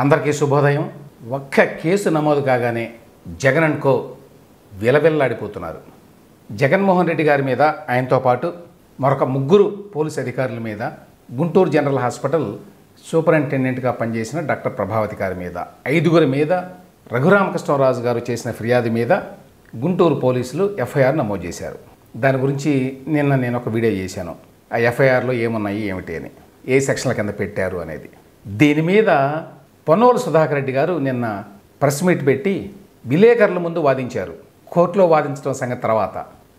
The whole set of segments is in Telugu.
అందరికీ శుభోదయం. ఒక్క కేసు నమోదు కాగానే జగన్ అండ్ కో విలవిల్లాడిపోతున్నారు. జగన్మోహన్ రెడ్డి గారి మీద, ఆయనతో పాటు మరొక ముగ్గురు పోలీసు అధికారుల మీద, గుంటూరు జనరల్ హాస్పిటల్ సూపరింటెండెంట్గా పనిచేసిన డాక్టర్ ప్రభావతి గారి మీద, 5గురి మీద రఘురామకృష్ణరాజు గారు చేసిన ఫిర్యాదు మీద గుంటూరు పోలీసులు ఎఫ్ఐఆర్ నమోదు చేశారు. దాని గురించి నిన్న నేను ఒక వీడియో చేశాను. ఆ ఎఫ్ఐఆర్లో ఏమున్నాయి ఏమిటి అని, ఏ సెక్షన్ల కింద పెట్టారు అనేది. దీని మీద పొన్నోలు సుధాకర్ రెడ్డి గారు నిన్న ప్రెస్ మీట్ పెట్టి విలేకరుల ముందు వాదించారు. కోర్టులో వాదించడం సంగతి తర్వాత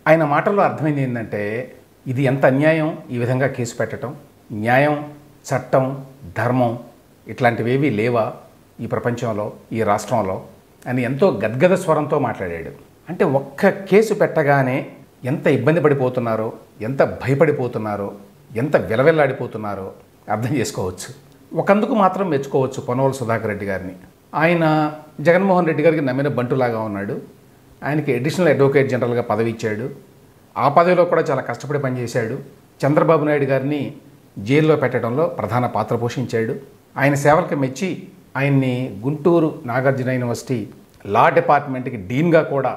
ఆయన మాటల్లో అర్థమైంది ఏంటంటే, ఇది ఎంత అన్యాయం, ఈ విధంగా కేసు పెట్టడం, న్యాయం, చట్టం, ధర్మం ఇట్లాంటివేవీ లేవా ఈ ప్రపంచంలో, ఈ రాష్ట్రంలో అని ఎంతో గద్గద స్వరంతో మాట్లాడాడు. అంటే ఒక్క కేసు పెట్టగానే ఎంత ఇబ్బంది పడిపోతున్నారో, ఎంత భయపడిపోతున్నారో, ఎంత విలవిల్లాడిపోతున్నారో అర్థం చేసుకోవచ్చు. ఒకందుకు మాత్రం మెచ్చుకోవచ్చు పొన్నోలు సుధాకర్ రెడ్డి గారిని. ఆయన జగన్మోహన్ రెడ్డి గారికి నమ్మిన బంటులాగా ఉన్నాడు. ఆయనకి అడిషనల్ అడ్వకేట్ జనరల్గా పదవి ఇచ్చాడు. ఆ పదవిలో కూడా చాలా కష్టపడి పనిచేశాడు. చంద్రబాబు నాయుడు గారిని జైల్లో పెట్టడంలో ప్రధాన పాత్ర పోషించాడు. ఆయన సేవలకు మెచ్చి ఆయన్ని గుంటూరు నాగార్జున యూనివర్సిటీ లా డిపార్ట్మెంట్కి డీన్గా కూడా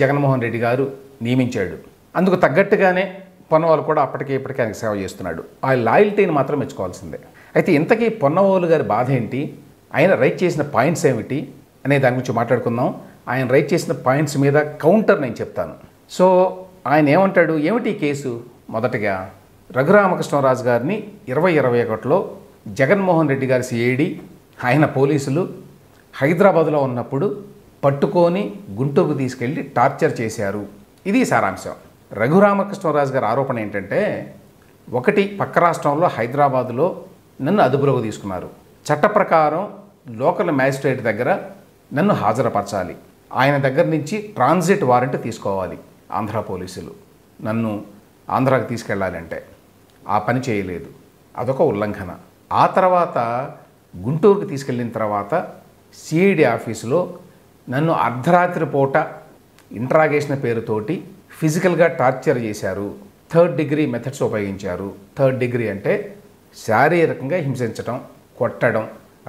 జగన్మోహన్ రెడ్డి గారు నియమించాడు. అందుకు తగ్గట్టుగానే పొన్నవాళ్ళు కూడా అప్పటికే ఇప్పటికే ఆయనకు సేవ చేస్తున్నాడు. ఆ లాయల్టీని మాత్రం మెచ్చుకోవాల్సిందే. అయితే ఇంతకీ పొన్నవాళ్ళు గారి బాధ ఏంటి, ఆయన రైట్ చేసిన పాయింట్స్ ఏమిటి అనే దాని గురించి మాట్లాడుకుందాం. ఆయన రైట్ చేసిన పాయింట్స్ మీద కౌంటర్ నేను చెప్తాను. సో ఆయన ఏమంటాడు, ఏమిటి ఈ కేసు? మొదటగా రఘురామకృష్ణరాజు గారిని 2021లో జగన్మోహన్ రెడ్డి గారి సిఐడి, ఆయన పోలీసులు హైదరాబాద్లో ఉన్నప్పుడు పట్టుకొని గుంటూరుకు తీసుకెళ్ళి టార్చర్ చేశారు. ఇది సారాంశం. రఘురామకృష్ణరాజు గారి ఆరోపణ ఏంటంటే, ఒకటి, పక్క రాష్ట్రంలో హైదరాబాదులో నన్ను అదుపులోకి తీసుకున్నారు. చట్ట ప్రకారం లోకల్ మ్యాజిస్ట్రేట్ దగ్గర నన్ను హాజరుపరచాలి. ఆయన దగ్గర నుంచి ట్రాన్సిట్ వారెంట్ తీసుకోవాలి ఆంధ్ర పోలీసులు. నన్ను ఆంధ్రాకి తీసుకెళ్ళాలంటే ఆ పని చేయలేదు, అదొక ఉల్లంఘన. ఆ తర్వాత గుంటూరుకు తీసుకెళ్ళిన తర్వాత సిఐడి ఆఫీసులో నన్ను అర్ధరాత్రి పూట ఇంట్రాగేషన్ పేరుతోటి ఫిజికల్గా టార్చర్ చేశారు. 3rd డిగ్రీ మెథడ్స్ ఉపయోగించారు. 3rd డిగ్రీ అంటే శారీరకంగా హింసించడం, కొట్టడం,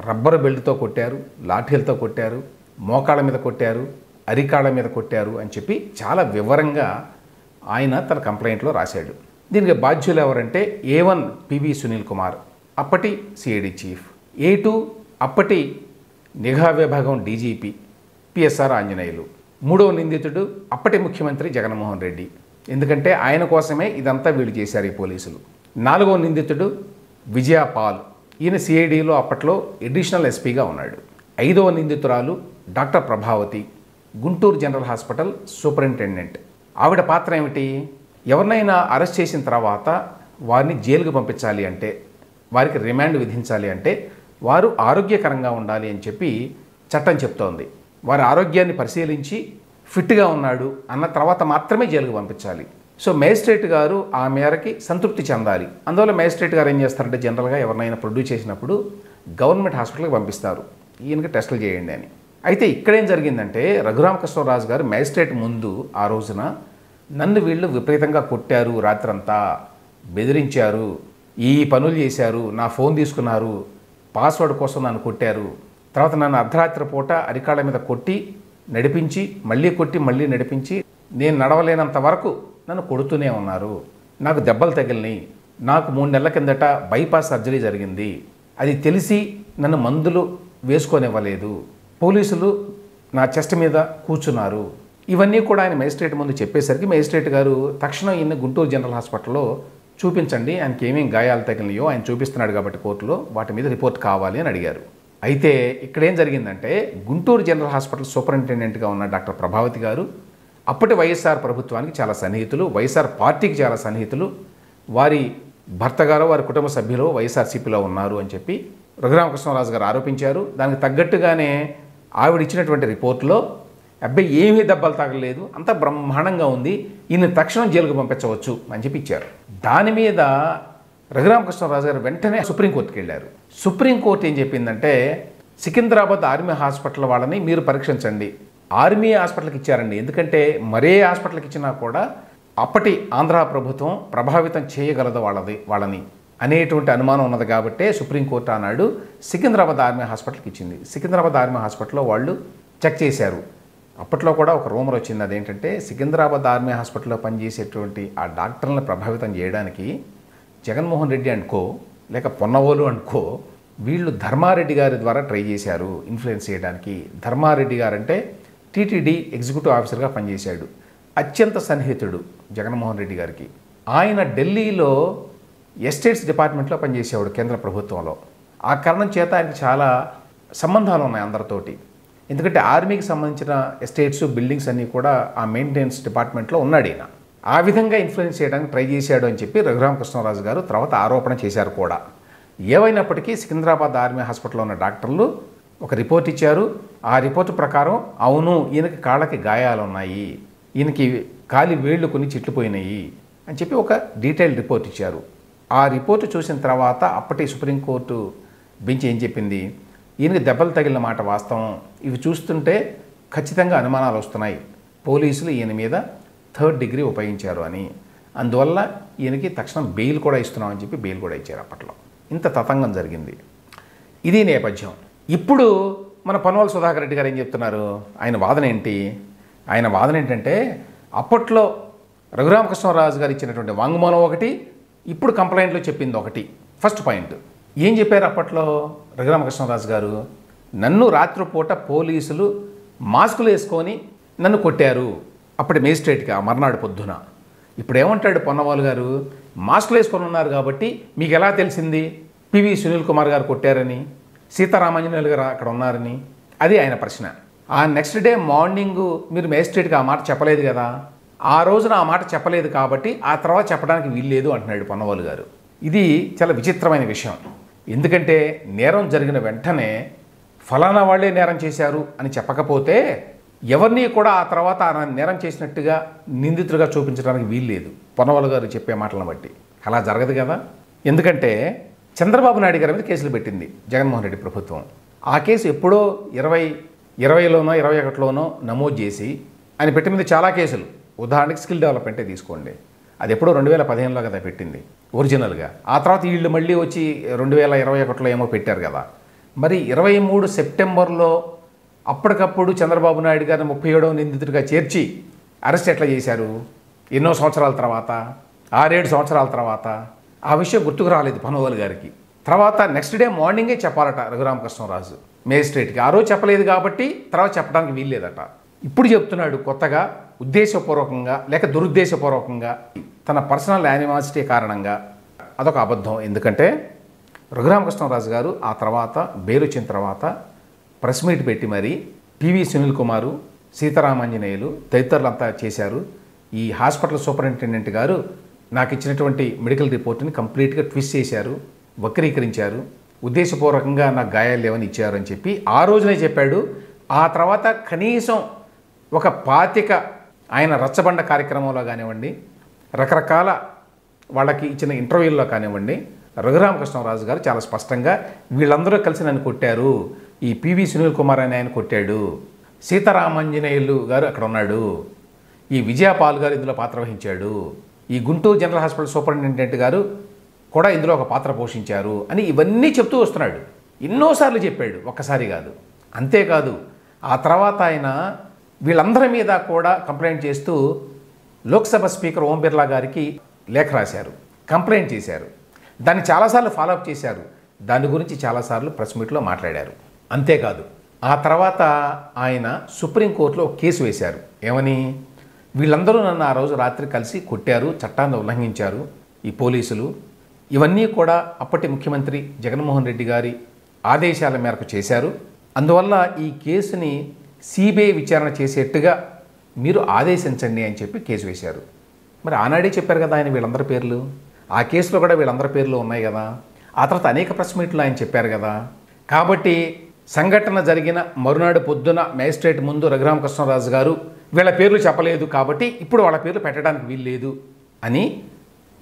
రబ్బర్ బెల్ట్తో కొట్టారు, లాఠీలతో కొట్టారు, మోకాళ్ళ మీద కొట్టారు, అరికాళ్ళ మీద కొట్టారు అని చెప్పి చాలా వివరంగా ఆయన తన కంప్లైంట్లో రాశాడు. దీనికి బాధ్యులు ఎవరంటే A1 పివి సునీల్ కుమార్, అప్పటి సిఐడి చీఫ్, A2 అప్పటి నిఘా విభాగం డీజీపీ పిఎస్ఆర్ ఆంజనేయులు, 3వ నిందితుడు అప్పటి ముఖ్యమంత్రి జగన్మోహన్ రెడ్డి, ఎందుకంటే ఆయన కోసమే ఇదంతా వీళ్ళు చేశారు ఈ పోలీసులు. 4వ నిందితుడు విజయపాల్, ఈయన సిఐడిలో అప్పట్లో అడిషనల్ ఎస్పీగా ఉన్నాడు. 5వ నిందితురాలు doctor Prabhavati, Guntur general hospital superintendent. ఆవిడ పాత్ర ఏమిటి? ఎవరినైనా అరెస్ట్ చేసిన తర్వాత వారిని జైలుకు పంపించాలి అంటే, వారికి రిమాండ్ విధించాలి అంటే వారు ఆరోగ్యకరంగా ఉండాలి అని చెప్పి చట్టం చెప్తోంది. వారి ఆరోగ్యాన్ని పరిశీలించి ఫిట్గా ఉన్నాడు అన్న తర్వాత మాత్రమే జైలుకు పంపించాలి. సో మేజిస్ట్రేట్ గారు ఆ మేరకి సంతృప్తి చెందాలి. అందువల్ల మేజిస్ట్రేట్ గారు ఏం చేస్తారంటే, జనరల్గా ఎవరినైనా ప్రొడ్యూస్ చేసినప్పుడు గవర్నమెంట్ హాస్పిటల్కి పంపిస్తారు, ఈయనకి టెస్టులు చేయండి అని. అయితే ఇక్కడేం జరిగిందంటే, రఘురామకృష్ణరాజు గారు మేజిస్ట్రేట్ ముందు ఆ రోజున నన్ను వీళ్ళు విపరీతంగా కొట్టారు, రాత్రంతా బెదిరించారు, ఈ పనులు చేశారు, నా ఫోన్ తీసుకున్నారు, పాస్వర్డ్ కోసం నన్ను కొట్టారు, తర్వాత నన్ను అర్ధరాత్రి పూట అరికాళ్ళ మీద కొట్టి నడిపించి, మళ్ళీ కొట్టి మళ్ళీ నడిపించి, నేను నడవలేనంత వరకు నన్ను కొడుతూనే ఉన్నారు, నాకు దెబ్బలు తగిలినాయి, నాకు 3 నెలల కిందట బైపాస్ సర్జరీ జరిగింది, అది తెలిసి నన్ను మందులు వేసుకోనివ్వలేదు, పోలీసులు నా చెస్ట్ మీద కూర్చున్నారు. ఇవన్నీ కూడా ఆయన మేజిస్ట్రేట్ ముందు చెప్పేసరికి మేజిస్ట్రేట్ గారు తక్షణం ఈయన గుంటూరు జనరల్ హాస్పిటల్లో చూపించండి, ఆయనకి ఏమేమి గాయాలు తగిలినాయో ఆయన చూపిస్తున్నాడు కాబట్టి కోర్టులో, వాటి మీద రిపోర్ట్ కావాలి అని అడిగారు. అయితే ఇక్కడేం జరిగిందంటే, గుంటూరు జనరల్ హాస్పిటల్ సూపరింటెండెంట్గా ఉన్న డాక్టర్ ప్రభావతి గారు అప్పటి వైఎస్ఆర్ ప్రభుత్వానికి చాలా సన్నిహితులు, వైఎస్ఆర్ పార్టీకి చాలా సన్నిహితులు, వారి భర్త గారు, వారి కుటుంబ సభ్యులు వైఎస్ఆర్సీపీలో ఉన్నారు అని చెప్పి రఘురామకృష్ణరాజు గారు ఆరోపించారు. దానికి తగ్గట్టుగానే ఆవిడ ఇచ్చినటువంటి రిపోర్ట్లో, అబ్బాయి ఏమీ దెబ్బలు తగలలేదు, అంత బ్రహ్మాండంగా ఉంది, ఈయన తక్షణం జైలుకు పంపించవచ్చు అని చెప్పి ఇచ్చారు. దాని మీద రఘురామకృష్ణరాజు గారు వెంటనే సుప్రీంకోర్టుకి వెళ్ళారు. సుప్రీంకోర్టు ఏం చెప్పిందంటే, సికింద్రాబాద్ ఆర్మీ హాస్పిటల్ వాళ్ళని మీరు పరీక్షించండి. ఆర్మీ హాస్పిటల్కి ఇచ్చారండి, ఎందుకంటే మరే హాస్పిటల్కి ఇచ్చినా కూడా అప్పటి ఆంధ్ర ప్రభుత్వం ప్రభావితం చేయగలదు వాళ్ళని అనేటువంటి అనుమానం ఉన్నది కాబట్టే సుప్రీంకోర్టు ఆనాడు సికింద్రాబాద్ ఆర్మీ హాస్పిటల్కి ఇచ్చింది. సికింద్రాబాద్ ఆర్మీ హాస్పిటల్లో వాళ్ళు చెక్ చేశారు. అప్పట్లో కూడా ఒక రూమర్ వచ్చింది. అదేంటంటే సికింద్రాబాద్ ఆర్మీ హాస్పిటల్లో పనిచేసేటువంటి ఆ డాక్టర్లను ప్రభావితం చేయడానికి జగన్మోహన్ రెడ్డి అండ్ కో లేక పొన్నవోలు అండ్ కో వీళ్ళు ధర్మారెడ్డి గారి ద్వారా ట్రై చేశారు ఇన్ఫ్లుయెన్స్ చేయడానికి. ధర్మారెడ్డి గారంటే టీటీడీ ఎగ్జిక్యూటివ్ ఆఫీసర్గా పనిచేశాడు. అత్యంత సన్నిహితుడు జగన్మోహన్ రెడ్డి గారికి. ఆయన ఢిల్లీలో ఎస్టేట్స్ డిపార్ట్మెంట్లో పనిచేసేవాడు కేంద్ర ప్రభుత్వంలో. ఆ కారణం చేత ఆయనకి చాలా సంబంధాలు ఉన్నాయి అందరితోటి. ఎందుకంటే ఆర్మీకి సంబంధించిన ఎస్టేట్స్ బిల్డింగ్స్ అన్నీ కూడా ఆ మెయింటెనెన్స్ డిపార్ట్మెంట్లో ఉన్నాడు ఈయన. ఆ విధంగా ఇన్ఫ్లుయెన్స్ చేయడానికి ట్రై చేశాడు అని చెప్పి రఘురామకృష్ణరాజు గారు తర్వాత ఆరోపణ చేశారు కూడా. ఏవైనప్పటికీ సికింద్రాబాద్ ఆర్మీ హాస్పిటల్లో ఉన్న డాక్టర్లు ఒక రిపోర్ట్ ఇచ్చారు. ఆ రిపోర్టు ప్రకారం అవును ఈయనకి కాళ్ళకి గాయాలు ఉన్నాయి, ఈయనకి కాలి వేళ్ళు కొన్ని చిట్లిపోయినాయి అని చెప్పి ఒక డీటెయిల్డ్ రిపోర్ట్ ఇచ్చారు. ఆ రిపోర్టు చూసిన తర్వాత అప్పటి సుప్రీంకోర్టు బెంచ్ ఏం చెప్పింది, ఈయనకి దెబ్బలు తగిలిన మాట వాస్తవం, ఇవి చూస్తుంటే ఖచ్చితంగా అనుమానాలు వస్తున్నాయి, పోలీసులు ఈయన మీద 3rd డిగ్రీ ఉపయోగించారు అని. అందువల్ల ఈయనకి తక్షణం బెయిల్ కూడా ఇస్తున్నామని చెప్పి బెయిల్ కూడా ఇచ్చారు. అప్పట్లో ఇంత తతంగం జరిగింది. ఇది నేపథ్యం. ఇప్పుడు మన పనోలు సుధాకర్ రెడ్డి గారు ఏం చెప్తున్నారు, ఆయన వాదన ఏంటి? ఆయన వాదన ఏంటంటే అప్పట్లో రఘురామకృష్ణరాజు గారు ఇచ్చినటువంటి వాంగ్మూలం ఒకటి, ఇప్పుడు కంప్లైంట్లో చెప్పింది ఒకటి. ఫస్ట్ పాయింట్ ఏం చెప్పారు అప్పట్లో రఘురామకృష్ణరాజు గారు, నన్ను రాత్రిపూట పోలీసులు మాస్కులు వేసుకొని నన్ను కొట్టారు అప్పటి మేజిస్ట్రేట్కి ఆ మర్నాడు పొద్దున. ఇప్పుడు ఏమంటాడు పొన్నవాళ్ళు గారు, మాస్కులు వేసుకొని ఉన్నారు కాబట్టి మీకు ఎలా తెలిసింది పివి సునీల్ కుమార్ గారు కొట్టారని, సీతారామాంజనేయులు గారు అక్కడ ఉన్నారని? అది ఆయన ప్రశ్న. ఆ నెక్స్ట్ డే మార్నింగ్ మీరు మేజిస్ట్రేట్కి ఆ మాట చెప్పలేదు కదా, ఆ రోజున ఆ మాట చెప్పలేదు కాబట్టి ఆ తర్వాత చెప్పడానికి వీల్లేదు అంటున్నాడు పొన్నవాళ్ళు గారు. ఇది చాలా విచిత్రమైన విషయం. ఎందుకంటే నేరం జరిగిన వెంటనే ఫలానా వాళ్ళే నేరం చేశారు అని చెప్పకపోతే ఎవరిని కూడా ఆ తర్వాత ఆ నేరం చేసినట్టుగా నిందితులుగా చూపించడానికి వీల్లేదు పొన్నవాళ్ళు గారు చెప్పే మాటలను బట్టి. అలా జరగదు కదా. ఎందుకంటే చంద్రబాబు నాయుడు గారి మీద కేసులు పెట్టింది జగన్మోహన్ రెడ్డి ప్రభుత్వం. ఆ కేసు ఎప్పుడో 2020లోనో 2021లోనో నమోదు చేసి ఆయన పెట్టిన మీద చాలా కేసులు, ఉదాహరణకి స్కిల్ డెవలప్మెంటే తీసుకోండి, అది ఎప్పుడో 2015లో కదా పెట్టింది ఒరిజినల్గా. ఆ తర్వాత వీళ్ళు మళ్ళీ వచ్చి 2021లో ఏమో పెట్టారు కదా. మరి 23 సెప్టెంబర్లో అప్పటికప్పుడు చంద్రబాబు నాయుడు గారిని 37వ నిందితుడిగా చేర్చి అరెస్ట్ ఎట్లా చేశారు? ఎన్నో సంవత్సరాల తర్వాత, 6-7 సంవత్సరాల తర్వాత. ఆ విషయం గుర్తుకు రాలేదు పనోలు గారికి. తర్వాత నెక్స్ట్ డే మార్నింగే చెప్పాలట రఘురామకృష్ణరాజు మేజిస్ట్రేట్కి. ఆ రోజు చెప్పలేదు కాబట్టి తర్వాత చెప్పడానికి వీల్లేదట. ఇప్పుడు చెప్తున్నాడు కొత్తగా, ఉద్దేశపూర్వకంగా లేక దురుద్దేశపూర్వకంగా తన పర్సనల్ యానిమాసిటీ కారణంగా. అదొక అబద్ధం. ఎందుకంటే రఘురామకృష్ణరాజు గారు ఆ తర్వాత బెయిల్ వచ్చిన తర్వాత ప్రెస్ మీట్ పెట్టి మరి పివి సునీల్ కుమారు, సీతారామాంజనేయులు తదితరులంతా చేశారు. ఈ హాస్పిటల్ సూపరింటెండెంట్ గారు నాకు ఇచ్చినటువంటి మెడికల్ రిపోర్ట్ని కంప్లీట్గా ట్విస్ట్ చేశారు, వక్రీకరించారు, ఉద్దేశపూర్వకంగా నాకు గాయాలు లేవని ఇచ్చారు అని చెప్పి ఆ రోజునే చెప్పాడు. ఆ తర్వాత కనీసం ఒక 25 ఆయన రచ్చబండ కార్యక్రమంలో కానివ్వండి, రకరకాల వాళ్ళకి ఇచ్చిన ఇంటర్వ్యూల్లో కానివ్వండి, రఘురామకృష్ణరాజు గారు చాలా స్పష్టంగా వీళ్ళందరూ కలిసి నన్ను కొట్టారు, ఈ పివి సునీల్ కుమార్ అని ఆయన కొట్టాడు, సీతారామాంజనేయులు గారు అక్కడ ఉన్నాడు, ఈ విజయపాల్ గారు ఇందులో పాత్ర వహించాడు, ఈ గుంటూరు జనరల్ హాస్పిటల్ సూపరింటెండెంట్ గారు కూడా ఇందులో ఒక పాత్ర పోషించారు అని ఇవన్నీ చెప్తూ వస్తున్నాడు. ఎన్నోసార్లు చెప్పాడు, ఒక్కసారి కాదు. అంతేకాదు ఆ తర్వాత ఆయన వీళ్ళందరి మీద కూడా కంప్లైంట్ చేస్తూ లోక్సభ స్పీకర్ ఓం బిర్లా గారికి లేఖ రాశారు, కంప్లైంట్ చేశారు. దాన్ని చాలాసార్లు ఫాలోఅప్ చేశారు. దాని గురించి చాలాసార్లు ప్రెస్ మీట్లో మాట్లాడారు. అంతేకాదు ఆ తర్వాత ఆయన సుప్రీంకోర్టులో ఒక కేసు వేశారు. ఏమని? వీళ్ళందరూ నన్ను ఆ రోజు రాత్రి కలిసి కొట్టారు, చట్టాన్ని ఉల్లంఘించారు ఈ పోలీసులు. ఇవన్నీ కూడా అప్పటి ముఖ్యమంత్రి జగన్మోహన్ రెడ్డి గారి ఆదేశాల మేరకు చేశారు. అందువల్ల ఈ కేసుని సిబిఐ విచారణ చేసేట్టుగా మీరు ఆదేశించండి అని చెప్పి కేసు వేశారు. మరి ఆనాడే చెప్పారు కదా ఆయన వీళ్ళందరి పేర్లు, ఆ కేసులో కూడా వీళ్ళందరి పేర్లు ఉన్నాయి కదా. ఆ తర్వాత అనేక ప్రెస్ మీట్లు ఆయన చెప్పారు కదా. కాబట్టి సంఘటన జరిగిన మరునాడు పొద్దున మేజిస్ట్రేట్ ముందు రఘురామకృష్ణరాజు గారు వీళ్ళ పేర్లు చెప్పలేదు కాబట్టి ఇప్పుడు వాళ్ళ పేర్లు పెట్టడానికి వీల్లేదు అని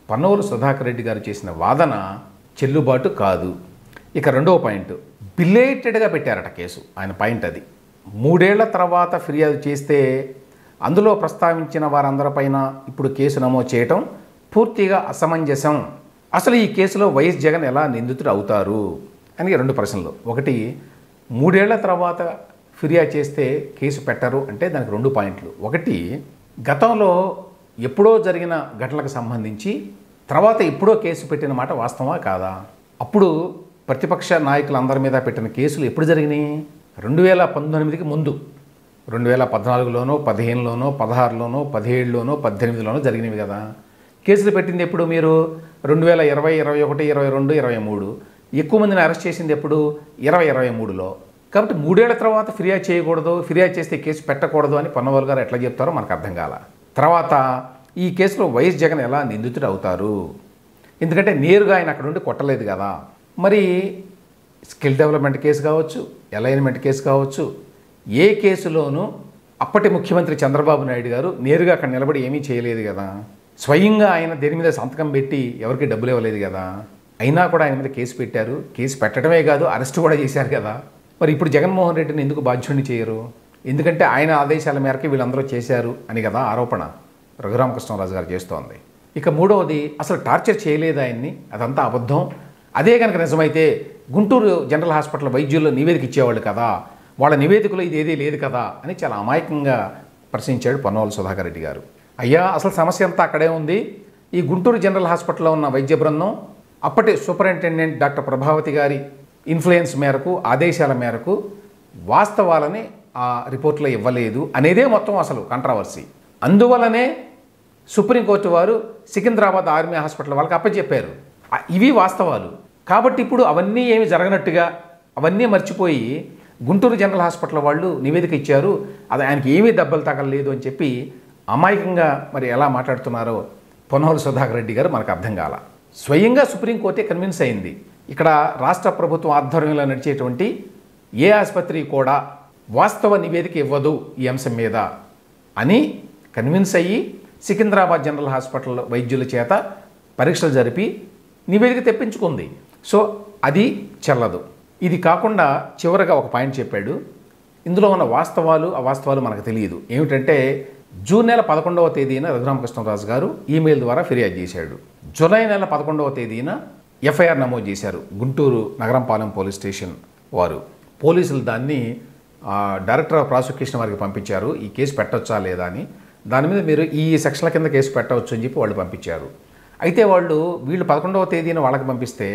పనోలు సుధాకర్ రెడ్డి గారు చేసిన వాదన చెల్లుబాటు కాదు. ఇక రెండవ పాయింట్, బిలేటెడ్గా పెట్టారట కేసు. ఆయన పాయింట్ అది. 3 ఏళ్ల తర్వాత ఫిర్యాదు చేస్తే అందులో ప్రస్తావించిన వారందరిపైన ఇప్పుడు కేసు నమోదు చేయటం పూర్తిగా అసమంజసం. అసలు ఈ కేసులో వైఎస్ జగన్ ఎలా నిందితుడు అవుతారు అని 2 ప్రశ్నలు. ఒకటి, 3 ఏళ్ల తర్వాత ఫిర్యాదు చేస్తే కేసు పెట్టరు అంటే దానికి 2 పాయింట్లు. ఒకటి, గతంలో ఎప్పుడో జరిగిన ఘటనలకు సంబంధించి తర్వాత ఎప్పుడో కేసు పెట్టిన మాట వాస్తవా కాదా? అప్పుడు ప్రతిపక్ష నాయకులందరి మీద పెట్టిన కేసులు ఎప్పుడు జరిగినాయి? 2019కి ముందు, 2014లోనో 15లోనో 16లోనో 17లోనో 18లోనో జరిగినవి కదా. కేసులు పెట్టింది ఎప్పుడు మీరు? 2020, 21, 22, 23. ఎక్కువ మందిని అరెస్ట్ చేసింది ఎప్పుడు? 2023లో. కాబట్టి 3 ఏళ్ల తర్వాత ఫిర్యాదు చేయకూడదు, ఫిర్యాదు చేస్తే కేసు పెట్టకూడదు అని పొన్నవాళ్ళు గారు ఎట్లా చెప్తారో మనకు అర్థం కాల. తర్వాత ఈ కేసులో వైఎస్ జగన్ ఎలా నిందితుడు అవుతారు? ఎందుకంటే నేరుగా ఆయన అక్కడ ఉండి కొట్టలేదు కదా. మరి స్కిల్ డెవలప్మెంట్ కేసు కావచ్చు, అలైన్మెంట్ కేసు కావచ్చు, ఏ కేసులోనూ అప్పటి ముఖ్యమంత్రి చంద్రబాబు నాయుడు గారు నేరుగా అక్కడ నిలబడి ఏమీ చేయలేదు కదా. స్వయంగా ఆయన దేని మీద సంతకం పెట్టి ఎవరికి డబ్బులు ఇవ్వలేదు కదా. అయినా కూడా ఆయన మీద కేసు పెట్టారు. కేసు పెట్టడమే కాదు, అరెస్ట్ కూడా చేశారు కదా. మరి ఇప్పుడు జగన్మోహన్ రెడ్డిని ఎందుకు బాధ్యుడిని చేయరు? ఎందుకంటే ఆయన ఆదేశాల మేరకు వీళ్ళందరూ చేశారు అని కదా ఆరోపణ రఘురామకృష్ణరాజు గారు చేస్తోంది. ఇక మూడవది, అసలు టార్చర్ చేయలేదు ఆయన్ని, అదంతా అబద్ధం. అదే కనుక నిజమైతే గుంటూరు జనరల్ హాస్పిటల్ వైద్యుల్లో నివేదిక ఇచ్చేవాళ్ళు కదా, వాళ్ళ నివేదికలో ఇదేదీ లేదు కదా అని చాలా అమాయకంగా ప్రశ్నించాడు పొన్నవాళ్ళు సుధాకర్ రెడ్డి గారు. అయ్యా, అసలు సమస్య అంతా అక్కడే ఉంది. ఈ గుంటూరు జనరల్ హాస్పిటల్లో ఉన్న వైద్య బృందం అప్పటి సూపరింటెండెంట్ డాక్టర్ ప్రభావతి గారి ఇన్ఫ్లుయెన్స్ మేరకు, ఆదేశాల మేరకు వాస్తవాలని ఆ రిపోర్ట్లో ఇవ్వలేదు అనేదే మొత్తం అసలు కంట్రవర్సీ. అందువలనే సుప్రీంకోర్టు వారు సికింద్రాబాద్ ఆర్మీ హాస్పిటల్ వాళ్ళకి అప్పచెప్పారు. ఇవి వాస్తవాలు. కాబట్టి ఇప్పుడు అవన్నీ ఏమి జరగనట్టుగా, అవన్నీ మర్చిపోయి గుంటూరు జనరల్ హాస్పిటల్ వాళ్ళు నివేదిక ఇచ్చారు, అది ఆయనకి ఏమీ దెబ్బలు తగలలేదు అని చెప్పి అమాయకంగా మరి ఎలా మాట్లాడుతున్నారో పొన్నవాళ్ళు సుధాకర్ రెడ్డి గారు మనకు అర్థం కాల. స్వయంగా సుప్రీంకోర్టే కన్విన్స్ అయింది. ఇక్కడ రాష్ట్ర ప్రభుత్వం ఆధ్వర్యంలో నడిచేటువంటి ఏ ఆసుపత్రి కూడా వాస్తవ నివేదిక ఇవ్వదు ఈ అంశం మీద అని కన్విన్స్ అయ్యి సికింద్రాబాద్ జనరల్ హాస్పిటల్ వైద్యుల చేత పరీక్షలు జరిపి నివేదిక తెప్పించుకుంది. సో అది చెల్లదు. ఇది కాకుండా చివరగా ఒక పాయింట్ చెప్పాడు. ఇందులో ఉన్న వాస్తవాలు అవాస్తవాలు మనకు తెలియదు. ఏమిటంటే జూన్ నెల 11వ తేదీన రఘురామకృష్ణరాజు గారు ఈమెయిల్ ద్వారా ఫిర్యాదు చేశాడు. జూలై నెల 11వ తేదీన ఎఫ్ఐఆర్ నమోదు చేశారు గుంటూరు నగరంపాలెం పోలీస్ స్టేషన్ వారు. పోలీసులు దాన్ని డైరెక్టర్ ఆఫ్ ప్రాసిక్యూషన్ వారికి పంపించారు, ఈ కేసు పెట్టవచ్చా లేదా అని. దాని మీద మీరు ఈ సెక్షన్ల కింద కేసు పెట్టవచ్చు అని చెప్పి వాళ్ళు పంపించారు. అయితే వీళ్ళు 11వ తేదీన వాళ్ళకి పంపిస్తే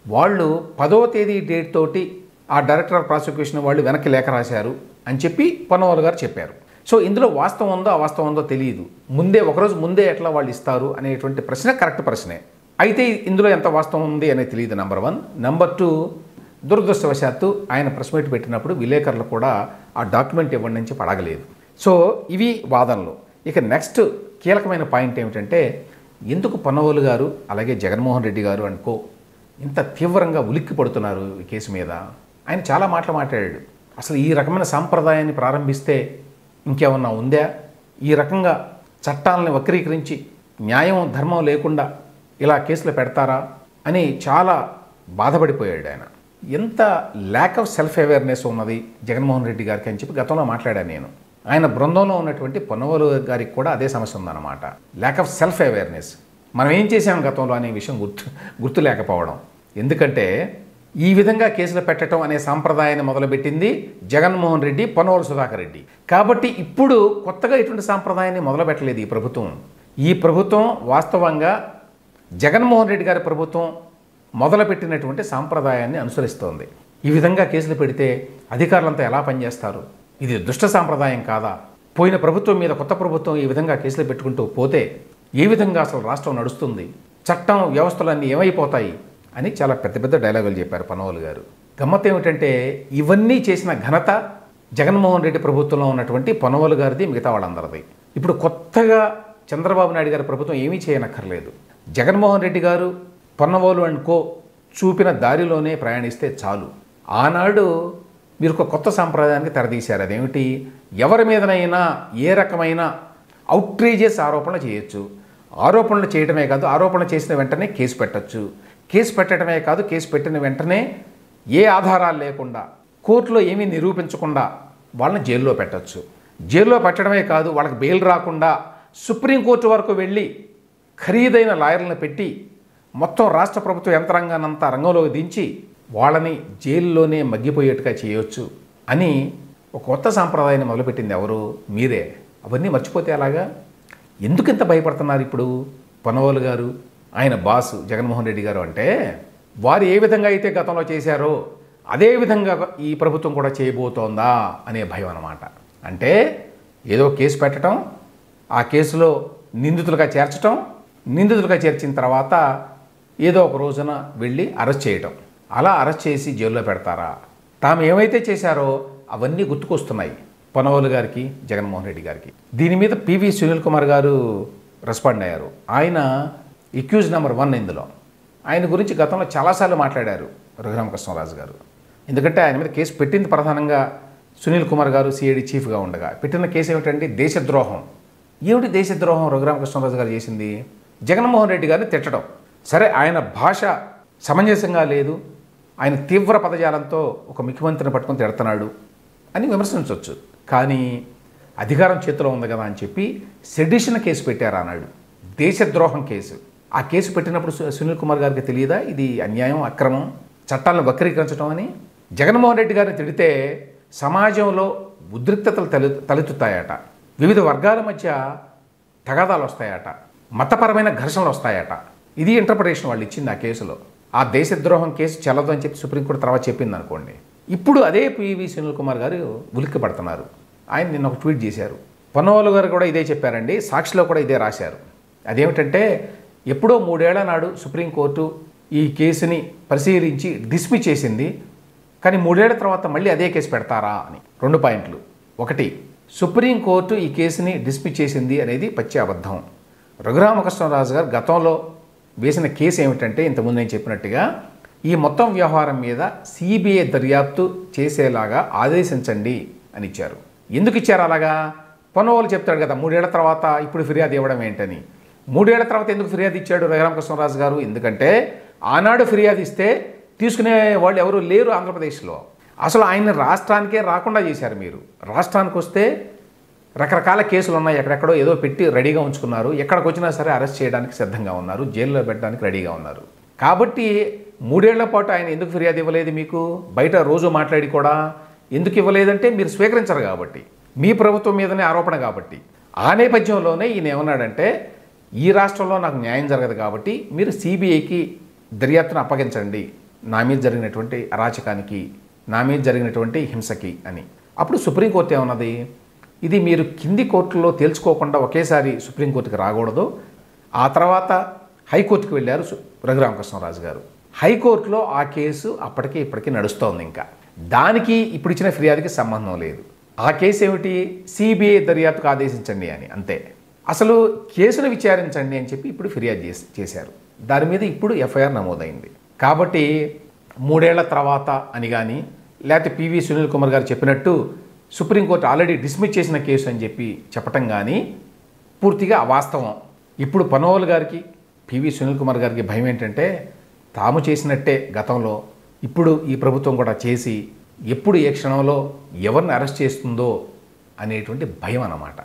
వాళ్ళు 10వ తేదీ డేట్ తోటి ఆ డైరెక్టర్ ఆఫ్ ప్రాసిక్యూషన్ వాళ్ళు వెనక్కి లేఖ రాశారు అని చెప్పి పొన్నవాళ్ళు గారు చెప్పారు. సో ఇందులో వాస్తవం ఉందో అవాస్తవం ఉందో తెలియదు. ముందే ఒకరోజు ముందే ఎట్లా వాళ్ళు ఇస్తారు అనేటువంటి ప్రశ్న కరెక్ట్ ప్రశ్నే. అయితే ఇందులో ఎంత వాస్తవం ఉంది అనేది తెలియదు, నెంబర్ 1. నెంబర్ 2, దురదృష్టవశాత్తు ఆయన ప్రెస్ మీట్ పెట్టినప్పుడు విలేకరులు కూడా ఆ డాక్యుమెంట్ ఇవ్వండి నుంచి అడగలేదు. సో ఇవి వాదనలు. ఇక నెక్స్ట్ కీలకమైన పాయింట్ ఏమిటంటే, ఎందుకు పొన్నవాళ్ళు గారు అలాగే జగన్మోహన్ రెడ్డి గారు అనుకో ఇంత తీవ్రంగా ఉలిక్కి పడుతున్నారు ఈ కేసు మీద? ఆయన చాలా మాటలు మాట్లాడాడు. అసలు ఈ రకమైన సాంప్రదాయాన్ని ప్రారంభిస్తే ఇంకేమన్నా ఉందా? ఈ రకంగా చట్టాలని వక్రీకరించి న్యాయం ధర్మం లేకుండా ఇలా కేసులు పెడతారా అని చాలా బాధపడిపోయాడు ఆయన. ఎంత ల్యాక్ ఆఫ్ సెల్ఫ్ అవేర్నెస్ ఉన్నది జగన్మోహన్ రెడ్డి గారికి అని చెప్పి గతంలో మాట్లాడాను నేను. ఆయన బృందంలో ఉన్నటువంటి పొన్నవాళ్ళు గారికి కూడా అదే సమస్య ఉందన్నమాట, ల్యాక్ ఆఫ్ సెల్ఫ్ అవేర్నెస్. మనం ఏం చేసాం గతంలో అనే విషయం గుర్తు లేకపోవడం. ఎందుకంటే ఈ విధంగా కేసులు పెట్టడం అనే సాంప్రదాయాన్ని మొదలుపెట్టింది జగన్మోహన్ రెడ్డి, పొన్నవాళ్ళు సుధాకర్ రెడ్డి. కాబట్టి ఇప్పుడు కొత్తగా ఇటువంటి సాంప్రదాయాన్ని మొదలుపెట్టలేదు ఈ ప్రభుత్వం. ఈ ప్రభుత్వం వాస్తవంగా జగన్మోహన్ రెడ్డి గారి ప్రభుత్వం మొదలుపెట్టినటువంటి సాంప్రదాయాన్ని అనుసరిస్తోంది. ఈ విధంగా కేసులు పెడితే అధికారులంతా ఎలా పనిచేస్తారు? ఇది దుష్ట సాంప్రదాయం కాదా? పోయిన ప్రభుత్వం మీద కొత్త ప్రభుత్వం ఈ విధంగా కేసులు పెట్టుకుంటూ పోతే ఏ విధంగా అసలు రాష్ట్రం నడుస్తుంది? చట్టం వ్యవస్థలన్నీ ఏమైపోతాయి అని చాలా పెద్ద పెద్ద డైలాగులు చెప్పారు పొన్నవాళ్ళు గారు. గమ్మత్ ఏమిటంటే ఇవన్నీ చేసిన ఘనత జగన్మోహన్ రెడ్డి ప్రభుత్వంలో ఉన్నటువంటి పొన్నవాళ్ళు గారిది, మిగతా వాళ్ళందరిది. ఇప్పుడు కొత్తగా చంద్రబాబు నాయుడు గారి ప్రభుత్వం ఏమీ చేయనక్కర్లేదు. జగన్మోహన్ రెడ్డి గారు పొన్నవాళ్ళు అండ్ కో చూపిన దారిలోనే ప్రయాణిస్తే చాలు. ఆనాడు మీరు ఒక కొత్త సాంప్రదాయానికి తెరదీశారు. అదేమిటి? ఎవరి మీదనైనా ఏ రకమైన అవుట్రీజియస్ ఆరోపణలు చేయొచ్చు. ఆరోపణలు చేయడమే కాదు, ఆరోపణలు చేసిన వెంటనే కేసు పెట్టచ్చు. కేసు పెట్టడమే కాదు, కేసు పెట్టిన వెంటనే ఏ ఆధారాలు లేకుండా, కోర్టులో ఏమీ నిరూపించకుండా వాళ్ళని జైల్లో పెట్టచ్చు. జైల్లో పెట్టడమే కాదు, వాళ్ళకి బెయిల్ రాకుండా సుప్రీంకోర్టు వరకు వెళ్ళి ఖరీదైన లాయర్లను పెట్టి మొత్తం రాష్ట్ర ప్రభుత్వ యంత్రాంగాన్నంతా రంగంలోకి దించి వాళ్ళని జైల్లోనే మగ్గిపోయేట్టుగా చేయొచ్చు అని ఒక కొత్త సాంప్రదాయాన్ని మొదలుపెట్టింది ఎవరు? మీరే. అవన్నీ మర్చిపోతే అలాగా? ఎందుకు ఇంత భయపడుతున్నారు ఇప్పుడు పొన్నవాళ్ళు గారు, ఆయన బాసు జగన్మోహన్ రెడ్డి గారు? అంటే వారు ఏ విధంగా అయితే గతంలో చేశారో అదే విధంగా ఈ ప్రభుత్వం కూడా చేయబోతోందా అనే భయం అన్నమాట. అంటే ఏదో కేసు పెట్టడం, ఆ కేసులో నిందితులుగా చేర్చడం, నిందితులుగా చేర్చిన తర్వాత ఏదో ఒక రోజున వెళ్ళి అరెస్ట్ చేయటం. అలా అరెస్ట్ చేసి జైల్లో పెడతారా? తాము ఏమైతే చేశారో అవన్నీ గుర్తుకొస్తున్నాయి పొన్నవాళ్ళు గారికి, జగన్మోహన్ రెడ్డి గారికి. దీని మీద పివి సునీల్ కుమార్ గారు రెస్పాండ్ అయ్యారు. ఆయన ఎక్యూజ్ నెంబర్ 1 ఇందులో. ఆయన గురించి గతంలో చాలాసార్లు మాట్లాడారు రఘురామకృష్ణరాజు గారు. ఎందుకంటే ఆయన మీద కేసు పెట్టింది ప్రధానంగా సునీల్ కుమార్ గారు సిఐడి చీఫ్గా ఉండగా. పెట్టిన కేసు ఏమిటండి? దేశద్రోహం. ఏమిటి దేశద్రోహం రఘురామకృష్ణరాజు గారు చేసింది? జగన్మోహన్ రెడ్డి గారిని తిట్టడం. సరే, ఆయన భాష సమంజసంగా లేదు, ఆయన తీవ్ర పదజాలంతో ఒక ముఖ్యమంత్రిని పట్టుకొని తిడుతున్నాడు అని విమర్శించవచ్చు. కానీ అధికారం చేతిలో ఉంది కదా అని చెప్పి సెడిషన్ కేసు పెట్టారు అన్నాడు. దేశద్రోహం కేసు. ఆ కేసు పెట్టినప్పుడు సునీల్ కుమార్ గారికి తెలియదా ఇది అన్యాయం, అక్రమం, చట్టాలను వక్రీకరించడం అని? జగన్మోహన్ రెడ్డి గారిని తిడితే సమాజంలో ఉద్రిక్తతలు తలెత్తుతాయట, వివిధ వర్గాల మధ్య తగాదాలు వస్తాయట, మతపరమైన ఘర్షణలు వస్తాయట. ఇది ఇంటర్ప్రిటేషన్ వాళ్ళు ఇచ్చింది ఆ కేసులో. ఆ దేశద్రోహం కేసు చెల్లదు అని చెప్పి సుప్రీంకోర్టు తర్వాత చెప్పింది అనుకోండి. ఇప్పుడు అదే పివి సునీల్ కుమార్ గారు ఉలిక్కి పడుతున్నారు. ఆయన నిన్న ఒక ట్వీట్ చేశారు. పొన్నవాళ్ళు గారు కూడా ఇదే చెప్పారండి, సాక్షిలో కూడా ఇదే రాశారు. అదేమిటంటే ఎప్పుడో 3 ఏళ్ల నాడు సుప్రీంకోర్టు ఈ కేసుని పరిశీలించి డిస్మిస్ చేసింది, కానీ 3 ఏళ్ల తర్వాత మళ్ళీ అదే కేసు పెడతారా అని. 2 పాయింట్లు. 1, సుప్రీంకోర్టు ఈ కేసుని డిస్మిస్ చేసింది అనేది పచ్చి అబద్ధం. రఘురామకృష్ణరాజు గారు గతంలో వేసిన కేసు ఏమిటంటే ఇంతకుముందు నేను చెప్పినట్టుగా ఈ మొత్తం వ్యవహారం మీద సిబిఐ దర్యాప్తు చేసేలాగా ఆదేశించండి అని ఇచ్చారు. ఎందుకు ఇచ్చారు అలాగా? పొన్నవాళ్ళు చెప్తాడు కదా 3 ఏళ్ల తర్వాత ఇప్పుడు ఫిర్యాదు ఇవ్వడం ఏంటని. 3 ఏళ్ల తర్వాత ఎందుకు ఫిర్యాదు ఇచ్చాడు రఘురామకృష్ణరాజు గారు? ఎందుకంటే ఆనాడు ఫిర్యాదు ఇస్తే తీసుకునే వాళ్ళు ఎవరు లేరు ఆంధ్రప్రదేశ్లో. అసలు ఆయన రాష్ట్రానికే రాకుండా చేశారు మీరు. రాష్ట్రానికి వస్తే రకరకాల కేసులు ఉన్నాయి, ఎక్కడెక్కడో ఏదో పెట్టి రెడీగా ఉంచుకున్నారు. ఎక్కడికి వచ్చినా సరే అరెస్ట్ చేయడానికి సిద్ధంగా ఉన్నారు, జైల్లో పెట్టడానికి రెడీగా ఉన్నారు. కాబట్టి 3 ఏళ్ల పాటు ఆయన ఎందుకు ఫిర్యాదు ఇవ్వలేదు మీకు? బయట రోజు మాట్లాడి కూడా ఎందుకు ఇవ్వలేదంటే మీరు స్వీకరించరు కాబట్టి, మీ ప్రభుత్వం మీదనే ఆరోపణ కాబట్టి. ఆ నేపథ్యంలోనే ఈయన ఏమన్నాడంటే ఈ రాష్ట్రంలో నాకు న్యాయం జరగదు కాబట్టి మీరు సిబిఐకి దర్యాప్తును అప్పగించండి నా మీద జరిగినటువంటి అరాచకానికి, నా మీద జరిగినటువంటి హింసకి అని. అప్పుడు సుప్రీంకోర్టు ఏమన్నది? ఇది మీరు కింది కోర్టులో తేల్చుకోకుండా ఒకేసారి సుప్రీంకోర్టుకి రాకూడదు. ఆ తర్వాత హైకోర్టుకు వెళ్ళారు రఘురామకృష్ణరాజు గారు. హైకోర్టులో ఆ కేసు అప్పటికి ఇప్పటికీ నడుస్తోంది. ఇంకా దానికి ఇప్పుడు ఇచ్చిన ఫిర్యాదుకి సంబంధం లేదు. ఆ కేసు ఏమిటి? సిబిఐ దర్యాప్తుకు ఆదేశించండి అని, అంతే. అసలు కేసును విచారించండి అని చెప్పి ఇప్పుడు ఫిర్యాదు చేశారు. దాని మీద ఇప్పుడు ఎఫ్ఐఆర్ నమోదైంది. కాబట్టి 3 ఏళ్ల తర్వాత అని కానీ, లేకపోతే పివి సునీల్ కుమార్ గారు చెప్పినట్టు సుప్రీంకోర్టు ఆల్రెడీ డిస్మిస్ చేసిన కేసు అని చెప్పి చెప్పటం కానీ పూర్తిగా అవాస్తవం. ఇప్పుడు పొన్నవాళ్ళు గారికి, పివి సునీల్ కుమార్ గారికి భయం ఏంటంటే తాము చేసినట్టే గతంలో ఇప్పుడు ఈ ప్రభుత్వం కూడా చేసి ఎప్పుడు ఏ క్షణంలో ఎవరిని అరెస్ట్ చేస్తుందో అనేటువంటి భయం అన్నమాట.